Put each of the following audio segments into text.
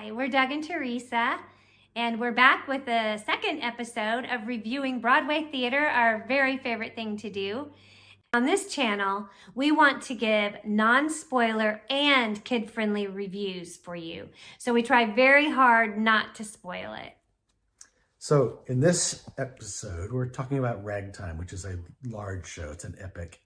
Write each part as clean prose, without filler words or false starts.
Hi, we're Doug and Teresa, and we're back with the second episode of reviewing Broadway theater, our very favorite thing to do. On this channel, we want to give non-spoiler and kid-friendly reviews for you. So we try very hard not to spoil it. So in this episode, we're talking about Ragtime, which is a large show. It's an epic.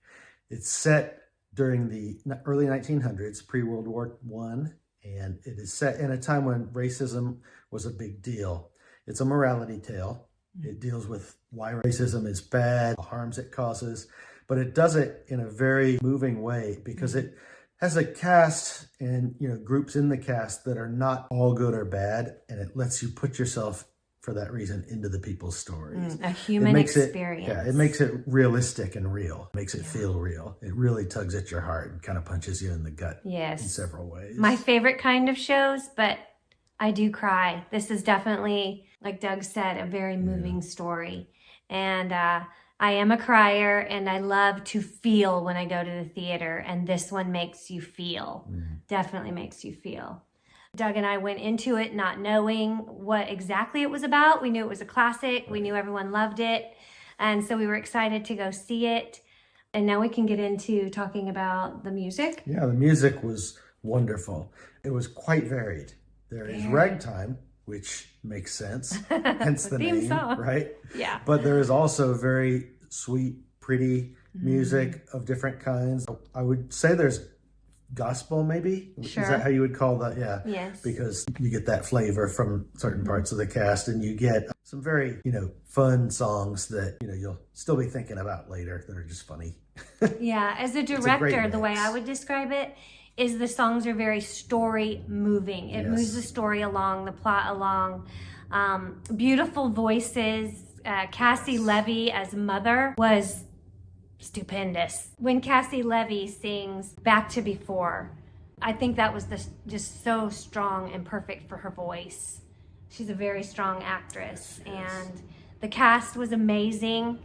It's set during the early 1900s, pre-World War I, and it is set in a time when racism was a big deal. It's a morality tale. It deals with why racism is bad, the harms it causes, but it does it in a very moving way because it has a cast and groups in the cast that are not all good or bad, and it lets you put yourself for that reason into the people's stories. A human experience. It makes it realistic and real. It makes it feel real. It really tugs at your heart and kind of punches you in the gut in several ways. My favorite kind of shows, but I do cry. This is definitely, like Doug said, a very moving story. And I am a crier, and I love to feel when I go to the theater, and this one makes you feel. Definitely makes you feel. Doug and I went into it not knowing what exactly it was about. We knew it was a classic. We knew everyone loved it. And so we were excited to go see it. And now we can get into talking about the music. Yeah, the music was wonderful. It was quite varied. There is Ragtime, which makes sense, hence the name, song. Right? Yeah. But there is also very sweet, pretty music of different kinds. I would say there's gospel, maybe? Sure. Is that how you would call that? Yeah. Yes. Because you get that flavor from certain parts of the cast, and you get some very, fun songs that, you'll still be thinking about later that are just funny. Yeah. As a director, the way I would describe it is the songs are very story moving. It moves the story along, the plot along. Beautiful voices. Cassie Levy as Mother was stupendous. When Cassie Levy sings Back to Before, I think that was just so strong and perfect for her voice. She's a very strong actress, and the cast was amazing.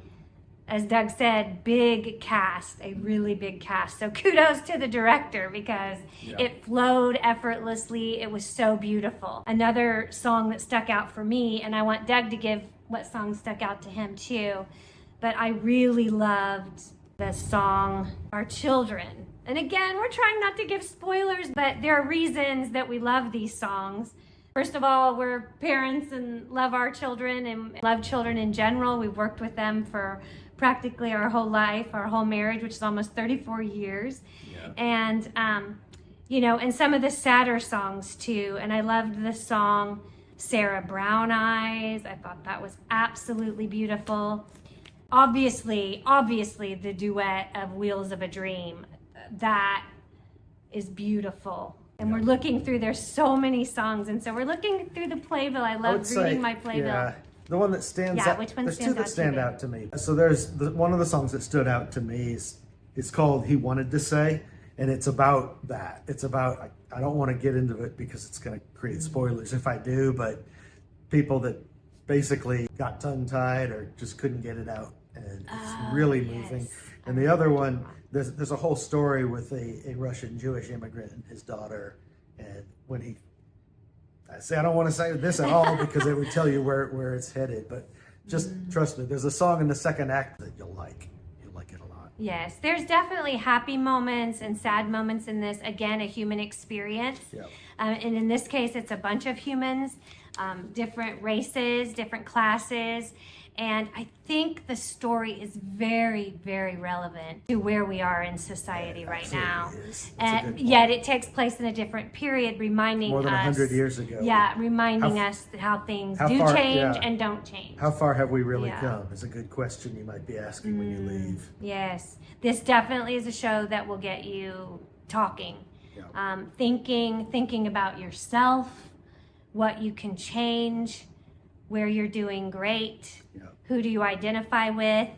As Doug said, big cast, a really big cast. So kudos to the director because it flowed effortlessly. It was so beautiful. Another song that stuck out for me, and I want Doug to give what song stuck out to him too, but I really loved the song Our Children. And again, we're trying not to give spoilers, but there are reasons that we love these songs. First of all, we're parents and love our children and love children in general. We've worked with them for practically our whole life, our whole marriage, which is almost 34 years. Yeah. And, and some of the sadder songs too. And I loved the song Sarah Brown Eyes. I thought that was absolutely beautiful. Obviously, the duet of Wheels of a Dream, that is beautiful. And we're looking through, there's so many songs. And so we're looking through the playbill. I love reading my playbill. Yeah, the one that stands out. Which one there's stands two that stand out to me. So there's one of the songs that stood out to me is called He Wanted to Say. And it's about that. It's about, I don't want to get into it because it's going to create spoilers if I do, but people that basically got tongue-tied or just couldn't get it out. And it's really moving. And the other one, there's a whole story with a Russian Jewish immigrant and his daughter. And when I don't want to say this at all because it would tell you where it's headed, but just trust me, there's a song in the second act that you'll like. You'll like it a lot. Yes, there's definitely happy moments and sad moments in this. Again, a human experience. Yep. And in this case, it's a bunch of humans, different races, different classes. And I think the story is very, very relevant to where we are in society right now. And yet it takes place in a different period, reminding us. More than 100 years ago. Yeah, reminding us how things do change and don't change. How far have we really come is a good question you might be asking when you leave. Yes. This definitely is a show that will get you talking, thinking about yourself, what you can change, where you're doing great, who do you identify with,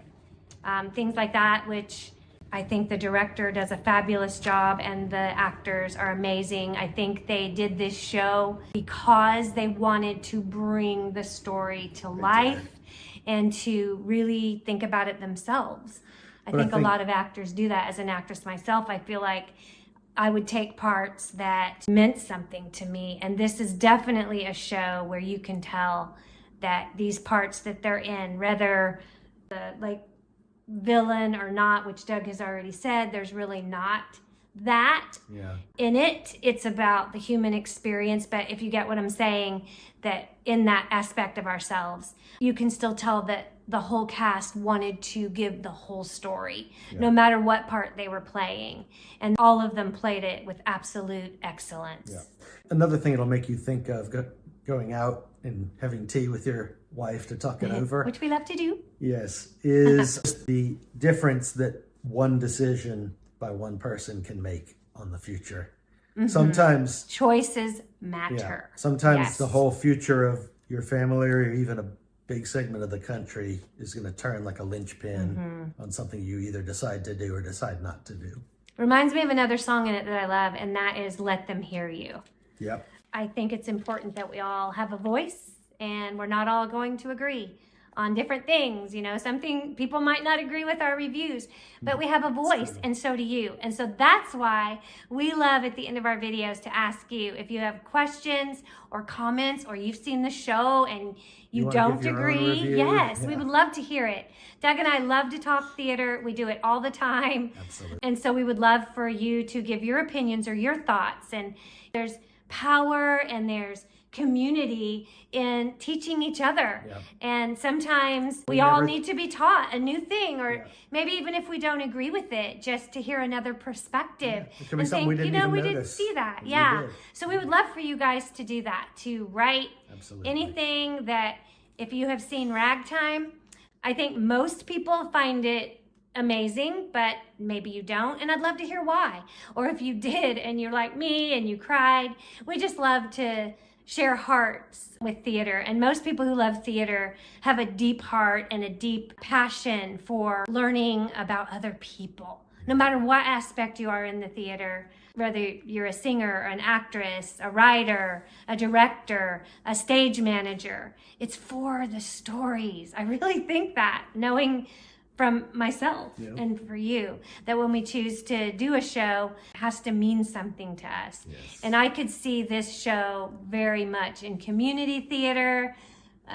things like that, which I think the director does a fabulous job and the actors are amazing. I think they did this show because they wanted to bring the story to life and to really think about it themselves. I think a lot of actors do that. As an actress myself, I feel like I would take parts that meant something to me. And this is definitely a show where you can tell that these parts that they're in, whether the like villain or not, which Doug has already said, there's really not that in it. It's about the human experience. But if you get what I'm saying, that in that aspect of ourselves, you can still tell that the whole cast wanted to give the whole story, no matter what part they were playing. And all of them played it with absolute excellence. Yeah. Another thing it'll make you think of going out and having tea with your wife to talk it over. Which we love to do. Yes, is the difference that one decision by one person can make on the future. Sometimes choices matter. Sometimes the whole future of your family or even a big segment of the country is going to turn like a linchpin on something you either decide to do or decide not to do. Reminds me of another song in it that I love, and that is Let Them Hear You. Yep. I think it's important that we all have a voice, and we're not all going to agree on different things. You know, something people might not agree with our reviews, but we have a voice, and so do you. And so that's why we love at the end of our videos to ask you if you have questions or comments, or you've seen the show and you don't agree. Yes, we would love to hear it. Doug and I love to talk theater. We do it all the time. Absolutely. And so we would love for you to give your opinions or your thoughts. And there's power and there's community in teaching each other. And sometimes we all need to be taught a new thing, or maybe even if we don't agree with it, just to hear another perspective and think, we didn't see that. So we would love for you guys to do that, to write anything that, if you have seen Ragtime, I think most people find it amazing, but maybe you don't, and I'd love to hear why. Or if you did and you're like me and you cried, we just love to share hearts with theater. And most people who love theater have a deep heart and a deep passion for learning about other people. No matter what aspect you are in the theater, whether you're a singer, or an actress, a writer, a director, a stage manager, it's for the stories. I really think that, knowing from myself and for you, that when we choose to do a show, it has to mean something to us. And I could see this show very much in community theater,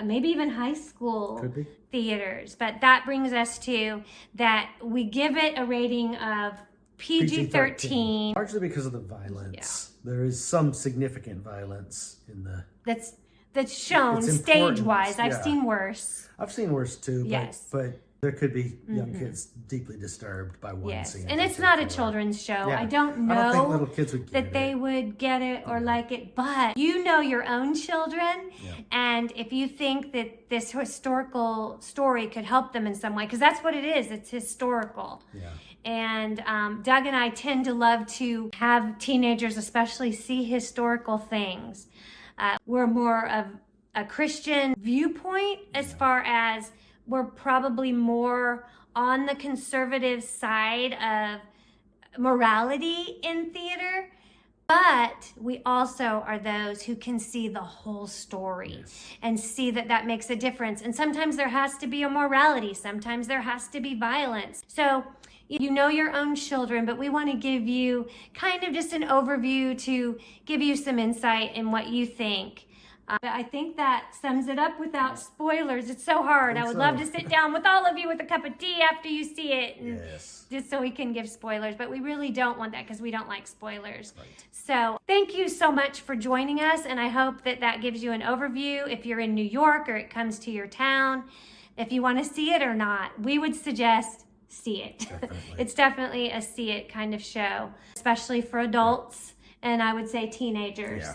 maybe even high school theaters. But that brings us to that we give it a rating of PG-13. Largely because of the violence. There is some significant violence in the... That's shown stage-wise. I've seen worse. I've seen worse too, but there could be young kids deeply disturbed by one scene. And it's not a children's show. I don't know I don't think little kids would get they would get it or like it, but you know your own children, and if you think that this historical story could help them in some way, because that's what it is, it's historical. And Doug and I tend to love to have teenagers especially see historical things. We're more of a Christian viewpoint as far as we're probably more on the conservative side of morality in theater, but we also are those who can see the whole story and see that that makes a difference. And sometimes there has to be a morality, sometimes there has to be violence. So you know your own children, but we want to give you kind of just an overview to give you some insight in what you think. I think that sums it up without spoilers. It's so hard. I would love to sit down with all of you with a cup of tea after you see it, and just so we can give spoilers, but we really don't want that because we don't like spoilers. So thank you so much for joining us, and I hope that that gives you an overview if you're in New York or it comes to your town. If you want to see it or not, we would suggest see it. It's definitely a see it kind of show, especially for adults, and I would say teenagers.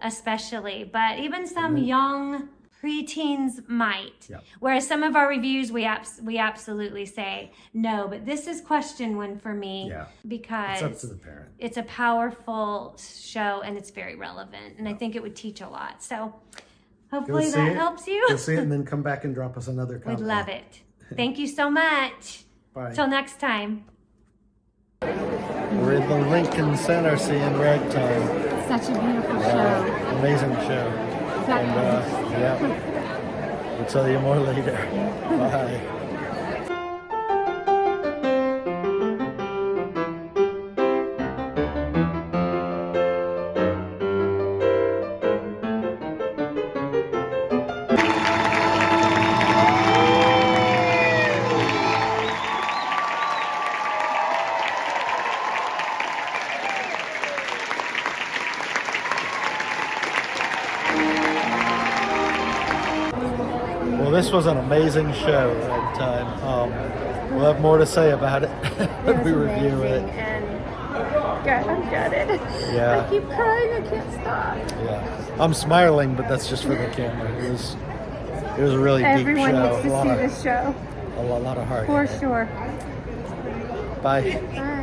Especially, but even some young preteens might. Whereas some of our reviews, we absolutely say no, but this is question one for me because it's up to the parent. It's a powerful show and it's very relevant, and I think it would teach a lot. So hopefully that helps you. Go see it and then come back and drop us another comment. We'd love it. Thank you so much. Bye. Till next time. We're in the Lincoln Center seeing Ragtime. Such a beautiful show. Amazing show. And we'll tell you more later. Bye. this was an amazing show, Ragtime. We'll have more to say about it when we review it. And God, I'm gutted. Yeah. I keep crying. I can't stop. Yeah, I'm smiling, but that's just for the camera. It was a really deep show. Everyone needs to see this show. A lot of heart. For sure. Bye. Bye.